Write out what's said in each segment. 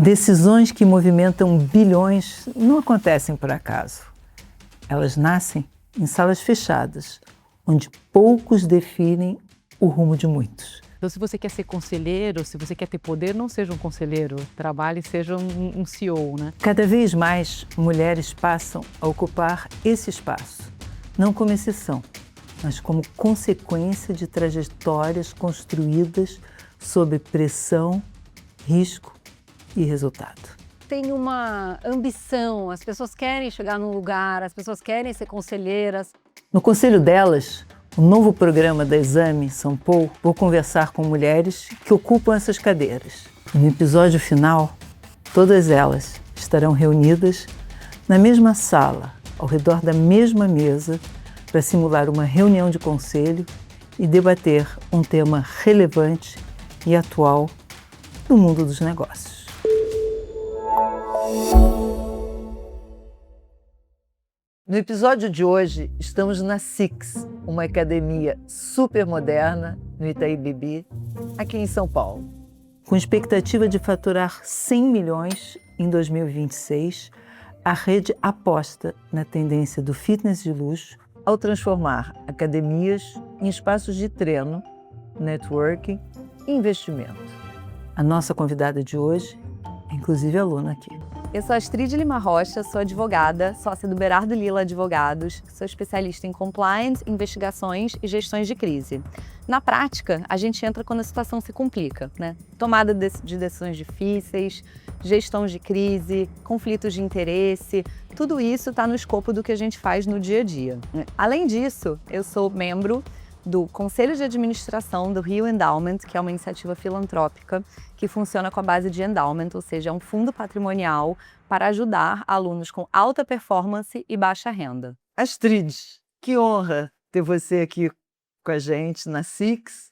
Decisões que movimentam bilhões não acontecem por acaso. Elas nascem em salas fechadas, onde poucos definem o rumo de muitos. Então, se você quer ser conselheiro, se você quer ter poder, não seja um conselheiro, trabalhe e seja um CEO, né? Cada vez mais, mulheres passam a ocupar esse espaço, não como exceção, mas como consequência de trajetórias construídas sob pressão, risco e resultado. Tem uma ambição, as pessoas querem chegar num lugar, as pessoas querem ser conselheiras. No Conselho Delas, o novo programa da Exame São Paulo, vou conversar com mulheres que ocupam essas cadeiras. E no episódio final, todas elas estarão reunidas na mesma sala, ao redor da mesma mesa, para simular uma reunião de conselho e debater um tema relevante e atual no mundo dos negócios. No episódio de hoje, estamos na Six, uma academia super moderna no Itaim Bibi, aqui em São Paulo. Com expectativa de faturar 100 milhões em 2026, a rede aposta na tendência do fitness de luxo ao transformar academias em espaços de treino, networking e investimento. A nossa convidada de hoje é inclusive aluna aqui. Eu sou Astrid Lima Rocha, sou advogada, sócia do Berardo Lilla Advogados, sou especialista em compliance, investigações e gestões de crise. Na prática, a gente entra quando a situação se complica, né? Tomada de decisões difíceis, gestão de crise, conflitos de interesse, tudo isso está no escopo do que a gente faz no dia a dia. Além disso, eu sou membro do Conselho de Administração do Rio Endowment, que é uma iniciativa filantrópica que funciona com a base de endowment, ou seja, é um fundo patrimonial para ajudar alunos com alta performance e baixa renda. Astrid, que honra ter você aqui com a gente na Six,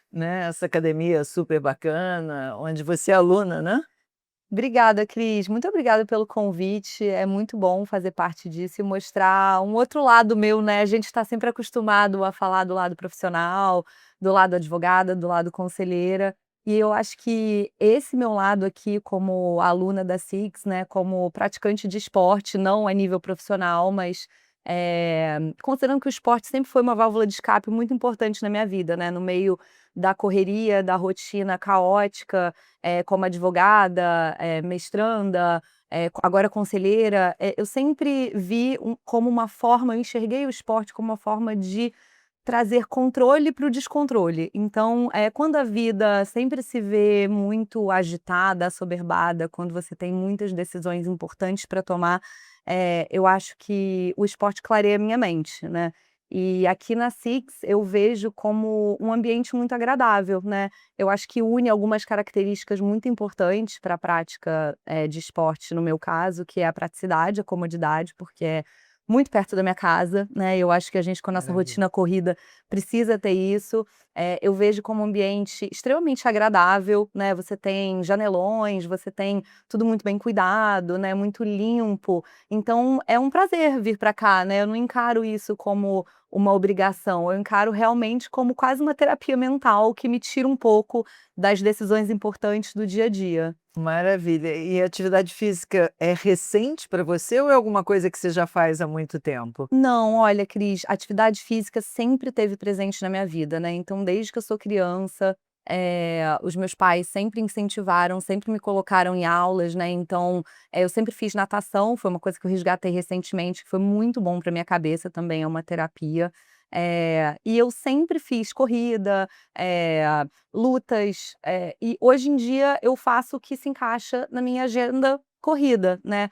né? Essa academia super bacana, onde você é aluna, né? Obrigada, Cris. Muito obrigada pelo convite. É muito bom fazer parte disso e mostrar um outro lado meu, né? A gente está sempre acostumado a falar do lado profissional, do lado advogada, do lado conselheira. E eu acho que esse meu lado aqui, como aluna da Six, né, como praticante de esporte, não a nível profissional, mas considerando que o esporte sempre foi uma válvula de escape muito importante na minha vida, né? No meio da correria, da rotina caótica, como advogada, mestranda, agora conselheira, eu sempre vi como uma forma, eu enxerguei o esporte como uma forma de trazer controle para o descontrole. Então, quando a vida sempre se vê muito agitada, assoberbada, quando você tem muitas decisões importantes para tomar, eu acho que o esporte clareia a minha mente, né? E aqui na Six eu vejo como um ambiente muito agradável, né? Eu acho que une algumas características muito importantes para a prática de esporte, no meu caso, que é a praticidade, a comodidade, porque é muito perto da minha casa, né? Eu acho que a gente, com a nossa rotina corrida, precisa ter isso. Eu vejo como um ambiente extremamente agradável, né? Você tem janelões, você tem tudo muito bem cuidado, né? Muito limpo. Então, é um prazer vir para cá, né? Eu não encaro isso como uma obrigação, eu encaro realmente como quase uma terapia mental que me tira um pouco das decisões importantes do dia a dia. Maravilha. E a atividade física é recente para você ou é alguma coisa que você já faz há muito tempo? Não, olha, Cris, atividade física sempre esteve presente na minha vida, né? Então, desde que eu sou criança, os meus pais sempre incentivaram, sempre me colocaram em aulas, né? Então, eu sempre fiz natação, foi uma coisa que eu resgatei recentemente, que foi muito bom para minha cabeça também, é uma terapia. E eu sempre fiz corrida, lutas, e hoje em dia eu faço o que se encaixa na minha agenda corrida, né?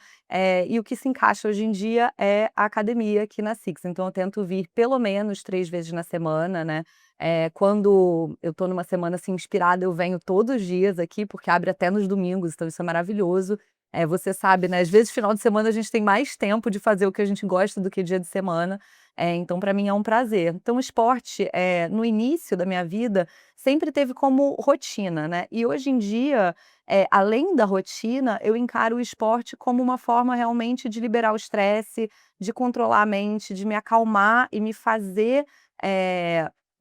E o que se encaixa hoje em dia é a academia aqui na Six. Então eu tento vir pelo menos 3 vezes na semana, né? Quando eu tô numa semana, assim, inspirada, eu venho todos os dias aqui, porque abre até nos domingos, então isso é maravilhoso. Você sabe, né, às vezes final de semana a gente tem mais tempo de fazer o que a gente gosta do que dia de semana, então para mim é um prazer. Então o esporte, no início da minha vida, sempre teve como rotina, né, e hoje em dia, além da rotina, eu encaro o esporte como uma forma realmente de liberar o estresse, de controlar a mente, de me acalmar e me fazer,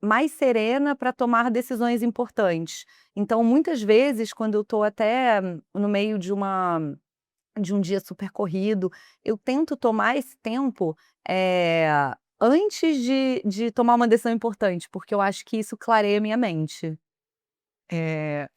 mais serena para tomar decisões importantes. Então, muitas vezes, quando eu estou até no meio de um dia super corrido, eu tento tomar esse tempo, eh, antes de tomar uma decisão importante, porque eu acho que isso clareia minha mente. É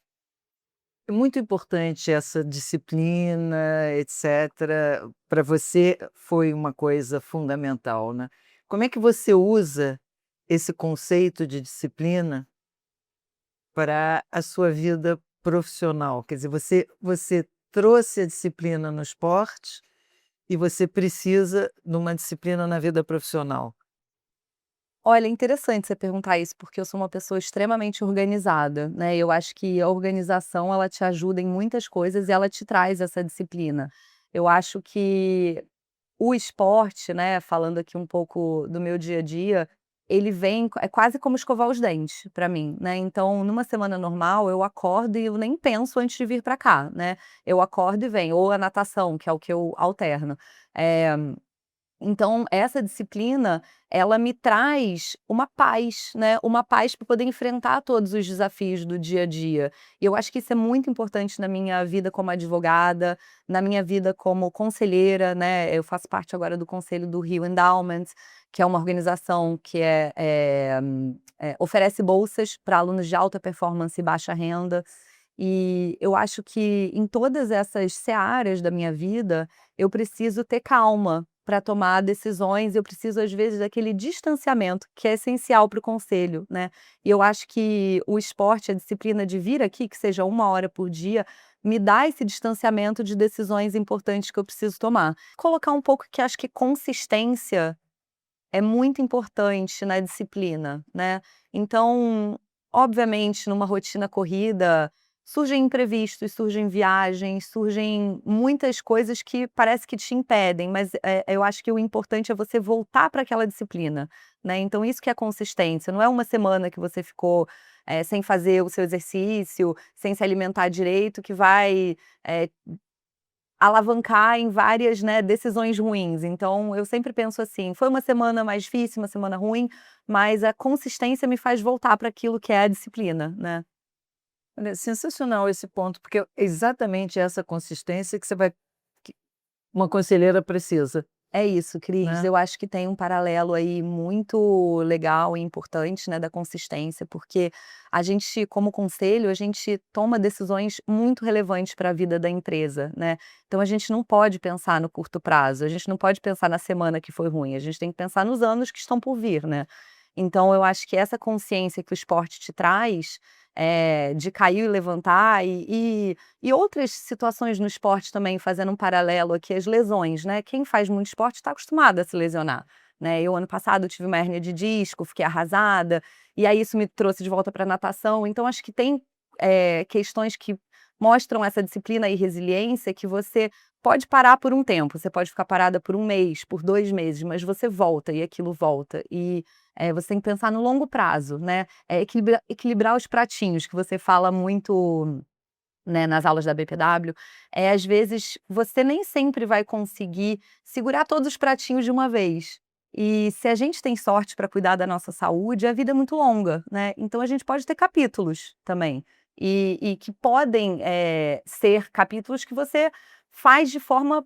muito importante essa disciplina, etcétera. Para você foi uma coisa fundamental, né. Como é que você usa esse conceito de disciplina para a sua vida profissional? Quer dizer, você trouxe a disciplina no esporte e você precisa de uma disciplina na vida profissional. Olha, é interessante você perguntar isso, porque eu sou uma pessoa extremamente organizada, né, eu acho que a organização ela te ajuda em muitas coisas e ela te traz essa disciplina. Eu acho que o esporte, né, falando aqui um pouco do meu dia a dia, ele vem é quase como escovar os dentes para mim, né, então numa semana normal eu acordo e eu nem penso antes de vir para cá, né, eu acordo e venho, ou a natação, que é o que eu alterno. Eh então, essa disciplina, ela me traz uma paz para poder enfrentar todos os desafios do dia a dia. E eu acho que isso é muito importante na minha vida como advogada, na minha vida como conselheira, né, eu faço parte agora do conselho do Rio Endowment, que é uma organização que oferece bolsas para alunos de alta performance e baixa renda. E eu acho que em todas essas searas da minha vida, eu preciso ter calma para tomar decisões, eu preciso às vezes daquele distanciamento que é essencial para o conselho, né. E eu acho que o esporte, a disciplina de vir aqui, que seja 1 hora por dia, me dá esse distanciamento de decisões importantes que eu preciso tomar. Colocar um pouco que acho que consistência é muito importante na disciplina, né. Então, obviamente, numa rotina corrida, surgem imprevistos, surgem viagens, surgem muitas coisas que parece que te impedem, mas, eu acho que o importante é você voltar para aquela disciplina, né. Então isso que é consistência, não é uma semana que você ficou, sem fazer o seu exercício, sem se alimentar direito, que vai, eh alavancar em várias, né, decisões ruins. Então eu sempre penso assim: foi uma semana mais difícil, uma semana ruim, mas a consistência me faz voltar para aquilo que é a disciplina, né. Olha, sensacional esse ponto, porque é exatamente essa consistência que uma conselheira precisa, É isso, Cris, né. eu acho que tem um paralelo aí muito legal e importante, né, da consistência, porque a gente, como conselho, a gente toma decisões muito relevantes para a vida da empresa, né. Então a gente não pode pensar no curto prazo, a gente não pode pensar na semana que foi ruim, a gente tem que pensar nos anos que estão por vir, né. Então eu acho que essa consciência que o esporte te traz, de cair e levantar e outras situações no esporte também, fazendo um paralelo aqui, as lesões, né. Quem faz muito esporte está acostumado a se lesionar, né. Eu ano passado tive uma hérnia de disco, fiquei arrasada, e aí isso me trouxe de volta para natação, então acho que tem, questões que mostram essa disciplina e resiliência que você pode parar por um tempo, você pode ficar parada por 1 mês, por 2 meses, mas você volta e aquilo volta. E, você tem que pensar no longo prazo, né, equilibrar os pratinhos, que você fala muito, né, nas aulas da BPW, às vezes você nem sempre vai conseguir segurar todos os pratinhos de uma vez. E se a gente tem sorte para cuidar da nossa saúde, a vida é muito longa, né, então a gente pode ter capítulos também, e que podem, ser capítulos que você faz de forma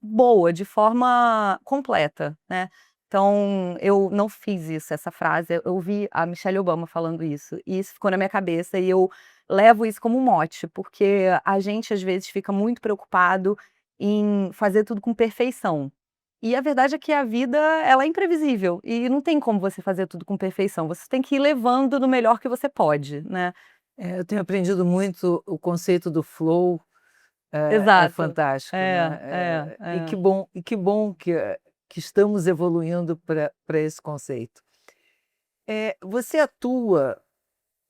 boa, de forma completa, né. Então, eu não fiz isso, essa frase, eu ouvi a Michelle Obama falando isso, e isso ficou na minha cabeça e eu levo isso como um mote, porque a gente às vezes fica muito preocupado em fazer tudo com perfeição. E a verdade é que a vida, ela é imprevisível e não tem como você fazer tudo com perfeição, você tem que ir levando no melhor que você pode, né. Eu tenho aprendido muito o conceito do flow, é Exato. fantástico, É, né, é, é. e que bom que estamos evoluindo para esse conceito. Você atua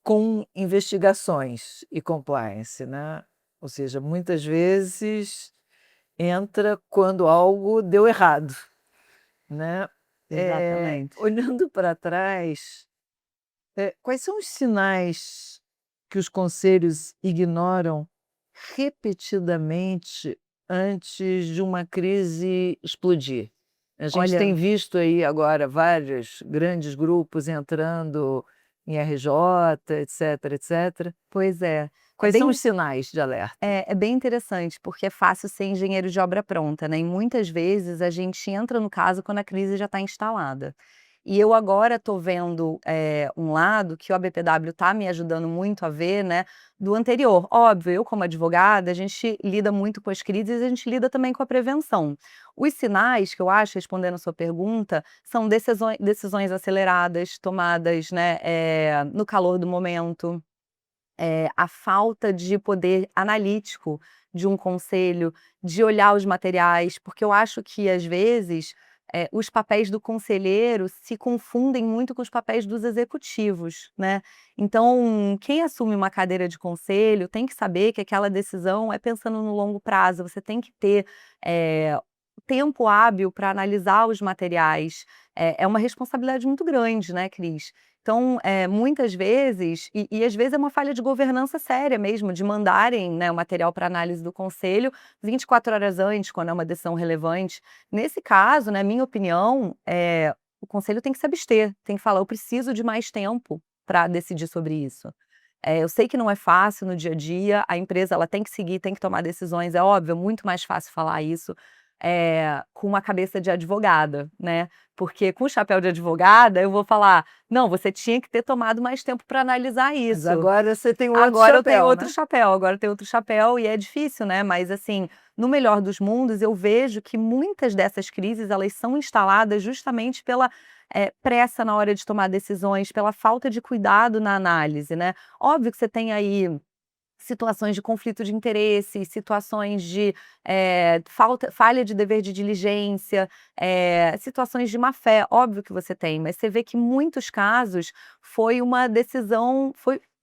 com investigações e compliance, né, ou seja, muitas vezes entra quando algo deu errado, né. Exatamente. Olhando para trás, quais são os sinais que os conselhos ignoram repetidamente antes de uma crise explodir? A gente tem Olha, visto aí agora vários grandes grupos entrando em RJ, etc, etc. Pois é. Quais bem são os sinais de alerta? É bem interessante, porque é fácil ser engenheiro de obra pronta, né, e muitas vezes a gente entra no caso quando a crise já está instalada. E eu agora estou vendo, um lado que o ABPW está me ajudando muito a ver, né, do anterior. Óbvio, eu como advogada, a gente lida muito com as crises e a gente lida também com a prevenção. Os sinais que eu acho, respondendo a sua pergunta, são decisões aceleradas, tomadas, né, no calor do momento. A falta de poder analítico de um conselho, de olhar os materiais, porque eu acho que às vezes, os papéis do conselheiro se confundem muito com os papéis dos executivos, né. Então, quem assume uma cadeira de conselho tem que saber que aquela decisão é pensando no longo prazo, você tem que ter, tempo hábil para analisar os materiais. É uma responsabilidade muito grande, né, Cris. Então, muitas vezes e às vezes é uma falha de governança séria mesmo, de mandarem, né, o material para análise do conselho 24 horas antes, quando é uma decisão relevante. Nesse caso, na minha opinião, o conselho tem que se abster, tem que falar: "Eu preciso de mais tempo para decidir sobre isso". Eu sei que não é fácil no dia a dia, a empresa ela tem que seguir, tem que tomar decisões, é óbvio, é muito mais fácil falar isso, com uma cabeça de advogada, né, porque com o chapéu de advogada eu vou falar: "Não, você tinha que ter tomado mais tempo para analisar Mas isso". agora você tem um outro Agora eu tenho chapéu, outro né? chapéu, agora eu tenho outro chapéu e é difícil, né, mas assim, no melhor dos mundos eu vejo que muitas dessas crises elas são instaladas justamente pela, pressa na hora de tomar decisões, pela falta de cuidado na análise, né. Óbvio que você tem aí situações de conflito de interesse, situações de, falha de dever de diligência, situações de má-fé, óbvio que você tem, mas você vê que em muitos casos foi uma decisão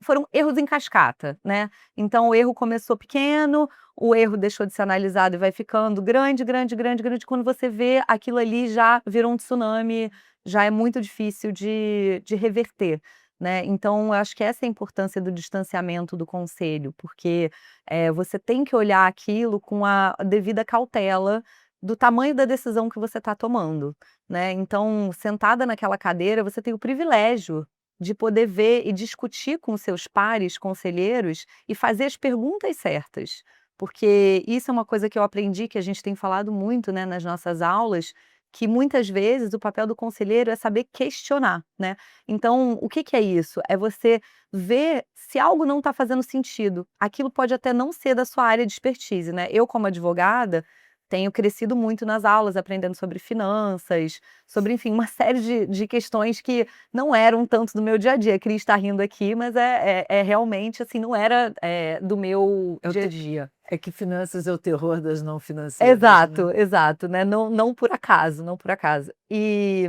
foram erros em cascata, né. Então o erro começou pequeno, o erro deixou de ser analisado e vai ficando grande, grande, grande, grande, quando você vê aquilo ali já virou um tsunami, já é muito difícil de reverter. Né, então eu acho que essa é a importância do distanciamento do conselho, porque, você tem que olhar aquilo com a devida cautela do tamanho da decisão que você está tomando, né. Então, sentada naquela cadeira, você tem o privilégio de poder ver e discutir com seus pares conselheiros e fazer as perguntas certas, porque isso é uma coisa que eu aprendi, que a gente tem falado muito, né, nas nossas aulas, que muitas vezes o papel do conselheiro é saber questionar, né. Então, o que que é isso? É você ver se algo não está fazendo sentido. Aquilo pode até não ser da sua área de expertise, né. Eu, como advogada, tenho crescido muito nas aulas, aprendendo sobre finanças, sobre, enfim, uma série de questões que não eram tanto do meu dia a dia. A Cris está rindo aqui, mas é realmente, assim, não era, do meu É o dia a te dia. É que finanças é o terror das não financeiras, né? Exato, exato, né, não por acaso, não por acaso. E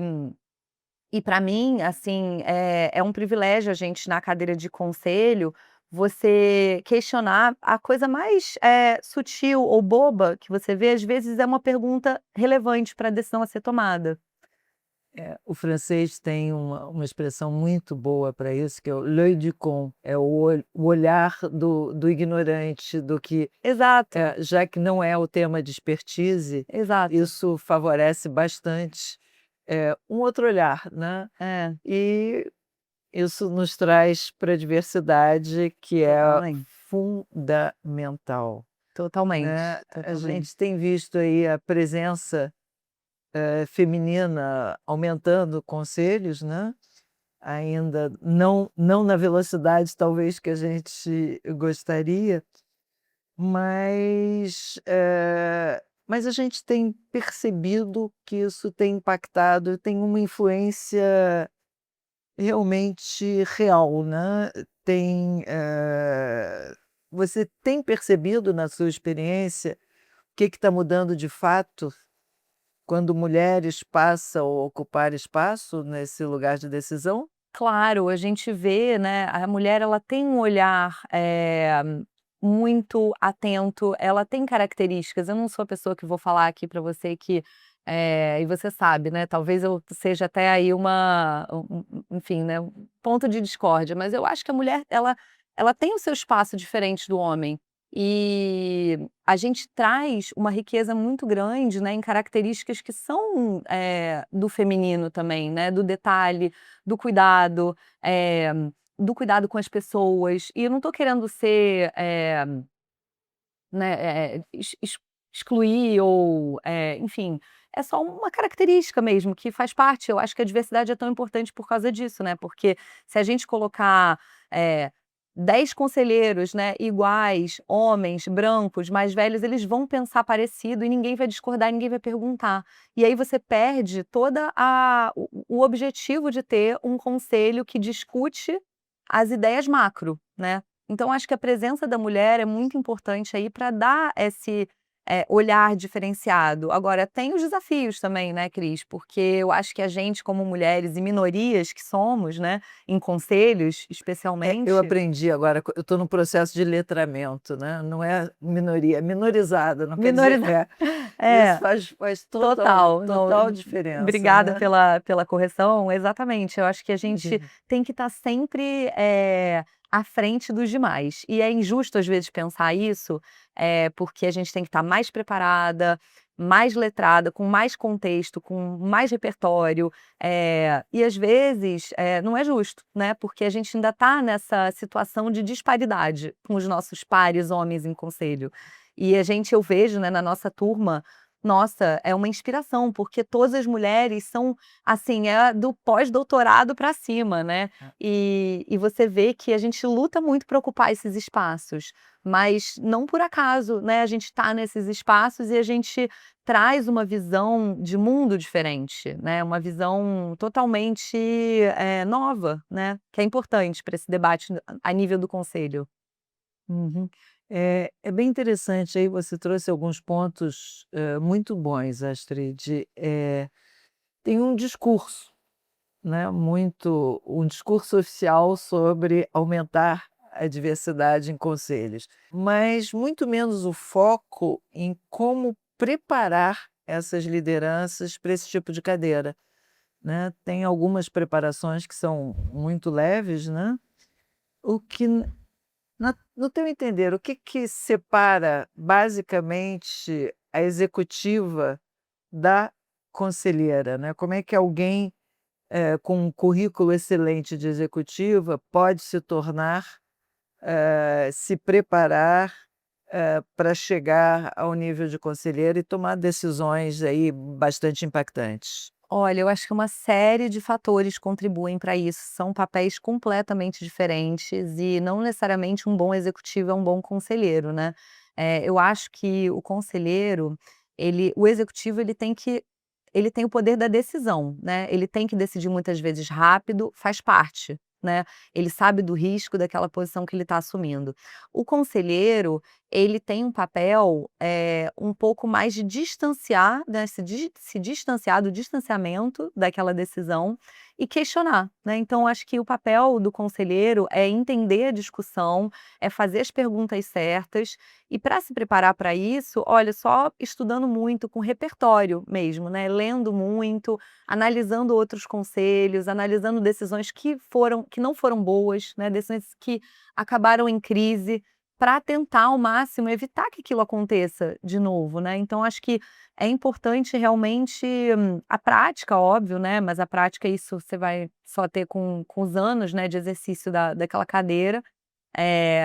para mim, assim, é um privilégio a gente na cadeira de conselho, você questionar a coisa mais, sutil ou boba que você vê, às vezes é uma pergunta relevante para a decisão a ser tomada. O francês tem uma expressão muito boa para isso, que é o l'œil du con, é o olhar do ignorante, do que, Exato, já que não é o tema de expertise, exato. isso favorece bastante, um outro olhar, né. É, E isso nos traz para a diversidade, que é totalmente, fundamental, totalmente, né. A totalmente. gente tem visto aí a presença, feminina aumentando conselhos, né, ainda não na velocidade talvez que a gente gostaria, mas a gente tem percebido que isso tem impactado, tem uma influência realmente real, né. Você tem percebido na sua experiência o que está mudando de fato quando mulheres passam a ocupar espaço nesse lugar de decisão? Claro, a gente vê, né, a mulher ela tem um olhar, muito atento, ela tem características, eu não sou a pessoa que vou falar aqui para você que, e você sabe, né, talvez eu seja até aí uma enfim, né, um ponto de discórdia, mas eu acho que a mulher ela tem o seu espaço diferente do homem, E a gente traz uma riqueza muito grande, né, em características que são do feminino também, né, do detalhe, do cuidado, eh, do cuidado com as pessoas. E eu não estou querendo ser, né, excluir ou, enfim, é só uma característica mesmo que faz parte. Eu acho que a diversidade é tão importante por causa disso, né, porque se a gente colocar, eh, 10 conselheiros, né, iguais, homens, brancos, mais velhos, eles vão pensar parecido e ninguém vai discordar, ninguém vai perguntar. E aí você perde toda a o objetivo de ter um conselho que discute as ideias macro, né. Então acho que a presença da mulher é muito importante aí para dar esse, olhar diferenciado. Agora tem os desafios também, né, Cris, porque eu acho que a gente como mulheres e minorias que somos, né, em conselhos especialmente. Eu aprendi agora, eu estou no processo de letramento, né? Não é minoria, é minorizada, não quer dizer. Minoriza Isso é. faz Total, total não, diferença, obrigada né? pela correção, exatamente, eu acho que a gente De- tem que estar sempre, à frente dos demais, e é injusto às vezes pensar isso, porque a gente tem que estar mais preparada, mais letrada, com mais contexto, com mais repertório, e às vezes, não é justo, né, porque a gente ainda está nessa situação de disparidade com os nossos pares homens em conselho. E eu vejo, né, na nossa turma, nossa, é uma inspiração, porque todas as mulheres são, assim, do pós-doutorado para cima, né. E você vê que a gente luta muito para ocupar esses espaços, mas não por acaso, né, a gente está nesses espaços e a gente traz uma visão de mundo diferente, né, uma visão totalmente, nova, né, que é importante para esse debate a nível do conselho. Uhum. É bem interessante, aí você trouxe alguns pontos muito bons, Astrid. Tem um discurso, né, um discurso oficial sobre aumentar a diversidade em conselhos, mas muito menos o foco em como preparar essas lideranças para esse tipo de cadeira, né? Tem algumas preparações que são muito leves, né? O que, no teu entender, o que que separa basicamente a executiva da conselheira, né? Como é que alguém com um currículo excelente de executiva pode se tornar, se preparar, para chegar ao nível de conselheira e tomar decisões aí bastante impactantes? Olha, eu acho que uma série de fatores contribuem para isso, são papéis completamente diferentes e não necessariamente um bom executivo é um bom conselheiro, né. Eu acho que o conselheiro, o executivo ele tem o poder da decisão, né, ele tem que decidir muitas vezes rápido, faz parte, né, ele sabe do risco daquela posição que ele está assumindo. O conselheiro, ele tem um papel, um pouco mais de distanciar, né, se distanciar do distanciamento daquela decisão e questionar, né. Então acho que o papel do conselheiro é entender a discussão, é fazer as perguntas certas, e para se preparar para isso, olha, só estudando muito, com repertório mesmo, né, lendo muito, analisando outros conselhos, analisando decisões que não foram boas, né, decisões que acabaram em crise, para tentar ao máximo evitar que aquilo aconteça de novo, né. Então acho que é importante realmente, a prática, óbvio, né, mas a prática isso você vai só ter com os anos, né, de exercício daquela cadeira.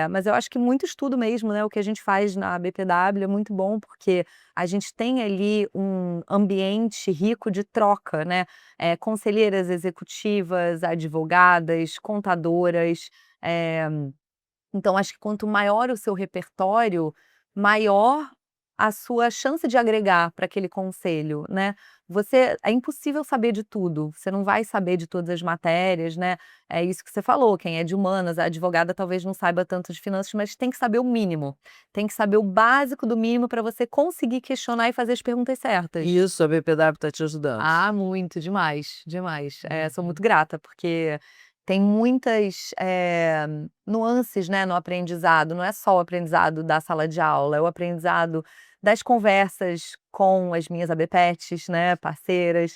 Mas eu acho que muito estudo mesmo, né, o que a gente faz na BPW é muito bom, porque a gente tem ali um ambiente rico de troca, né, conselheiras executivas, advogadas, contadoras, eh então acho que quanto maior o seu repertório, maior a sua chance de agregar para aquele conselho, né. É impossível saber de tudo, você não vai saber de todas as matérias, né, é isso que você falou, quem é de humanas, a advogada talvez não saiba tanto de finanças, mas tem que saber o mínimo, tem que saber o básico do mínimo para você conseguir questionar e fazer as perguntas certas. E isso a BPW está te ajudando? Ah, muito, demais, demais. Sou muito grata, porque tem muitas, nuances, né, no aprendizado, não é só o aprendizado da sala de aula, é o aprendizado das conversas com as minhas ABPETs, né, parceiras,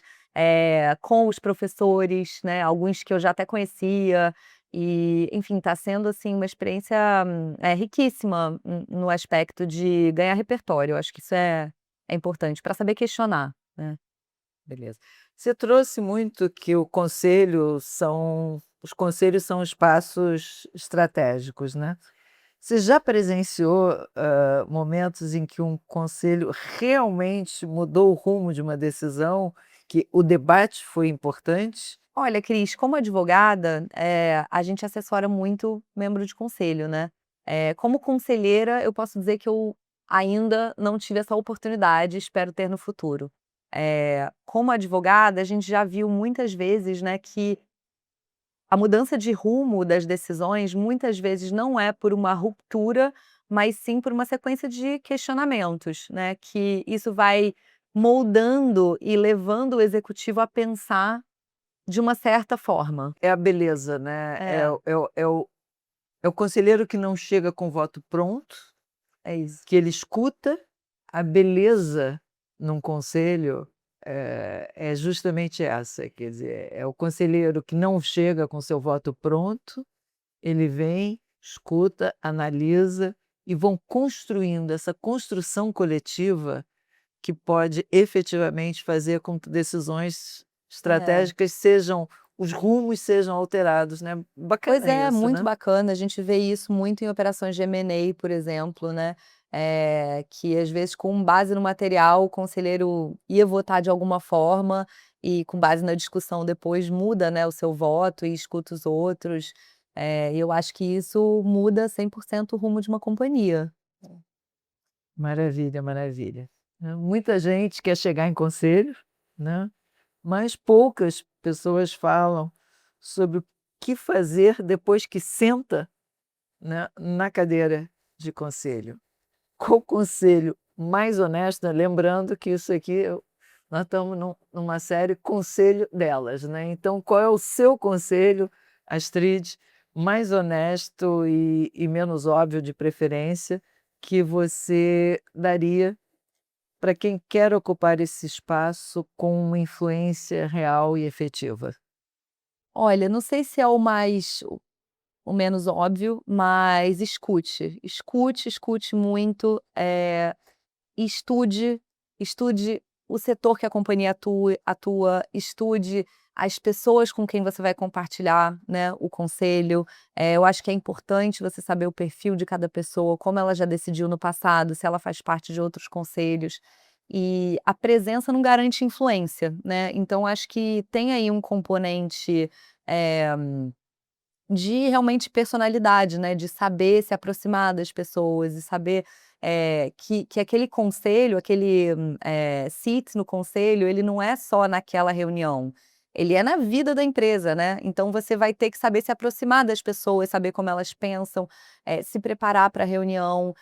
com os professores, né, alguns que eu já até conhecia, E, enfim, está sendo, assim, uma experiência, riquíssima no aspecto de ganhar repertório. Eu acho que isso é importante para saber questionar, né. Beleza. Você trouxe muito que os conselhos são espaços estratégicos, né. Você já presenciou, momentos em que um conselho realmente mudou o rumo de uma decisão, que o debate foi importante? Olha, Cris, como advogada, a gente assessora muito membro de conselho, né. Como conselheira, eu posso dizer que eu ainda não tive essa oportunidade, espero ter no futuro. Como advogada, a gente já viu muitas vezes, né, que a mudança de rumo das decisões, muitas vezes, não é por uma ruptura, mas sim por uma sequência de questionamentos, né, que isso vai moldando e levando o executivo a pensar de uma certa forma. É a beleza, né, É, é o conselheiro que não chega com o voto pronto, é isso. que ele escuta. A beleza num conselho, é justamente essa, quer dizer, é o conselheiro que não chega com seu voto pronto, ele vem, escuta, analisa e vão construindo essa construção coletiva que pode efetivamente fazer com que decisões É. estratégicas os rumos sejam alterados, né. Pois Bacana é, isso, muito né. bacana, a gente vê isso muito em operações de M&A, por exemplo, né, que às vezes com base no material o conselheiro ia votar de alguma forma e com base na discussão depois muda, né, o seu voto e escuta os outros, e eu acho que isso muda 100% o rumo de uma companhia. Maravilha, maravilha. Muita gente quer chegar em conselho, né, mas poucas pessoas falam sobre o que fazer depois que senta, né, na cadeira de conselho. Qual o conselho mais honesto, né, lembrando que isso aqui nós estamos numa série Conselho Delas, né, então qual é o seu conselho, Astrid, mais honesto e menos óbvio de preferência, que você daria para quem quer ocupar esse espaço com uma influência real e efetiva? Olha, não sei se é o menos óbvio, mas escute, escute, escute muito, estude, estude o setor que a companhia atua, estude as pessoas com quem você vai compartilhar, né, o conselho. Eu acho que é importante você saber o perfil de cada pessoa, como ela já decidiu no passado, se ela faz parte de outros conselhos. E a presença não garante influência, né, então acho que tem aí um componente, eh de realmente personalidade, né, de saber se aproximar das pessoas e saber, que aquele conselho, aquele, seat no conselho, ele não é só naquela reunião, ele é na vida da empresa, né, então você vai ter que saber se aproximar das pessoas, saber como elas pensam, se preparar para a reunião,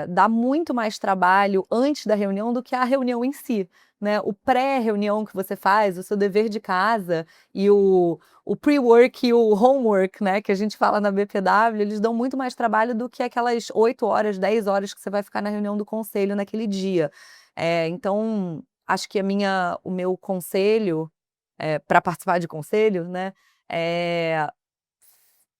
dá muito mais trabalho antes da reunião do que a reunião em si, né, o pré-reunião que você faz, o seu dever de casa e o pre-work e o homework, né, que a gente fala na BPW, eles dão muito mais trabalho do que aquelas 8 horas, 10 horas que você vai ficar na reunião do conselho naquele dia. Então, acho que o meu conselho, pra participar de conselho, né, eh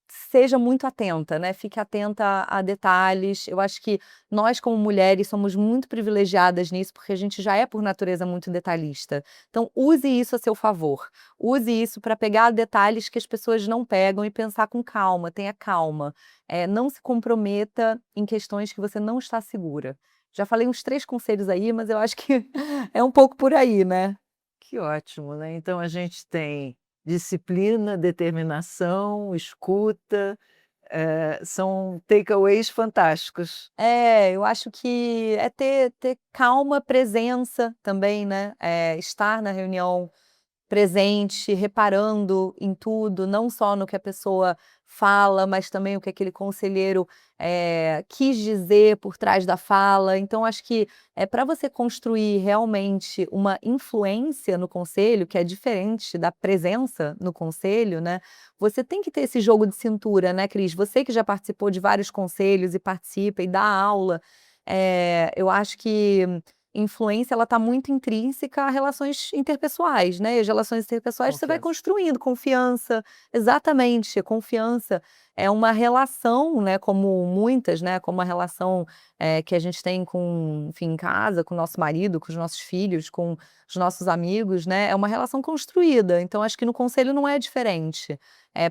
seja muito atenta, né, fique atenta a detalhes. Eu acho que nós como mulheres somos muito privilegiadas nisso, porque a gente já é por natureza muito detalhista. Então use isso a seu favor, use isso para pegar detalhes que as pessoas não pegam e pensar com calma, tenha calma. Não se comprometa em questões que você não está segura. Já falei uns 3 conselhos aí, mas eu acho que é um pouco por aí, né. Que ótimo, né, então a gente tem disciplina, determinação, escuta, são takeaways fantásticos. Eu acho que é ter calma, presença também, né, estar na reunião presente, reparando em tudo, não só no que a pessoa fala, mas também o que aquele conselheiro, quis dizer por trás da fala. Então acho que, para você construir realmente uma influência no conselho, que é diferente da presença no conselho, né, você tem que ter esse jogo de cintura, né, Cris? Você que já participou de vários conselhos e participa e dá aula, eu acho que influência ela está muito intrínseca a relações interpessoais, né, e as relações interpessoais você vai Confiança. construindo confiança, exatamente, a confiança é uma relação, né, como muitas, né, como a relação, que a gente tem com, enfim, em casa, com o nosso marido, com os nossos filhos, com os nossos amigos, né, é uma relação construída, então acho que no conselho não é diferente.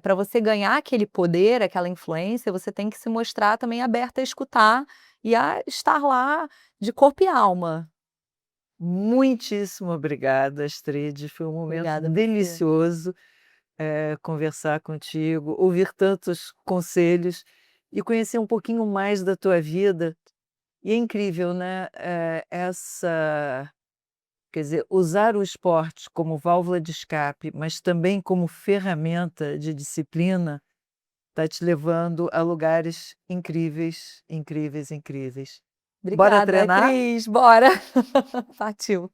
Para você ganhar aquele poder, aquela influência, você tem que se mostrar também aberta a escutar e a estar lá de corpo e alma. Muitíssimo obrigada, Astrid. Foi um momento Obrigada a você. delicioso, conversar contigo, ouvir tantos conselhos e conhecer um pouquinho mais da tua vida. E é incrível, né, quer dizer, usar o esporte como válvula de escape, mas também como ferramenta de disciplina, está te levando a lugares incríveis, incríveis, incríveis. Bora Obrigada, treinar? Cris, bora. Partiu.